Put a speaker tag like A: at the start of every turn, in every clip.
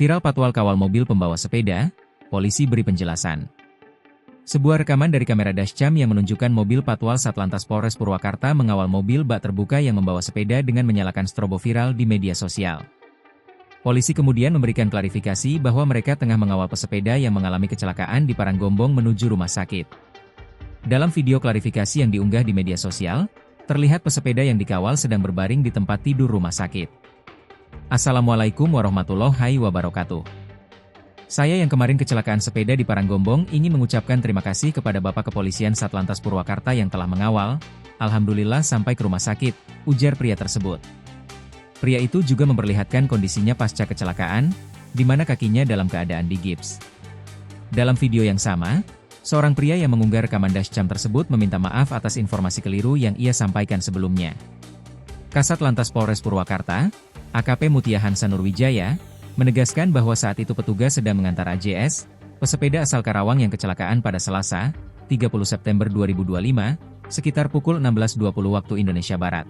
A: Viral patwal kawal mobil pembawa sepeda, polisi beri penjelasan. Sebuah rekaman dari kamera dashcam yang menunjukkan mobil patwal Satlantas Polres Purwakarta mengawal mobil bak terbuka yang membawa sepeda dengan menyalakan strobo viral di media sosial. Polisi kemudian memberikan klarifikasi bahwa mereka tengah mengawal pesepeda yang mengalami kecelakaan di Paranggombong menuju rumah sakit. Dalam video klarifikasi yang diunggah di media sosial, terlihat pesepeda yang dikawal sedang berbaring di tempat tidur rumah sakit. Assalamualaikum warahmatullahi wabarakatuh. Saya yang kemarin kecelakaan sepeda di Paranggombong ingin mengucapkan terima kasih kepada Bapak Kepolisian Satlantas Purwakarta yang telah mengawal. Alhamdulillah sampai ke rumah sakit, ujar pria tersebut. Pria itu juga memperlihatkan kondisinya pasca kecelakaan, di mana kakinya dalam keadaan digips. Dalam video yang sama, seorang pria yang mengunggah rekaman dashcam tersebut meminta maaf atas informasi keliru yang ia sampaikan sebelumnya. Kasat Lantas Polres Purwakarta, AKP Mutia Hansa Nurwijaya, menegaskan bahwa saat itu petugas sedang mengantar AJS, pesepeda asal Karawang yang kecelakaan pada Selasa, 30 September 2025, sekitar pukul 16.20 waktu Indonesia Barat.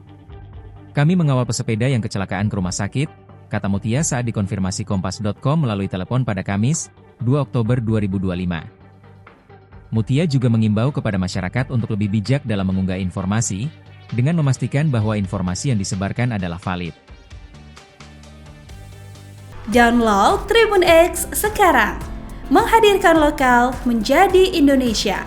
A: Kami mengawal pesepeda yang kecelakaan ke rumah sakit, kata Mutia saat dikonfirmasi Kompas.com melalui telepon pada Kamis, 2 Oktober 2025. Mutia juga mengimbau kepada masyarakat untuk lebih bijak dalam mengunggah informasi, dengan memastikan bahwa informasi yang disebarkan adalah valid.
B: Download Tribun X sekarang, menghadirkan lokal menjadi Indonesia.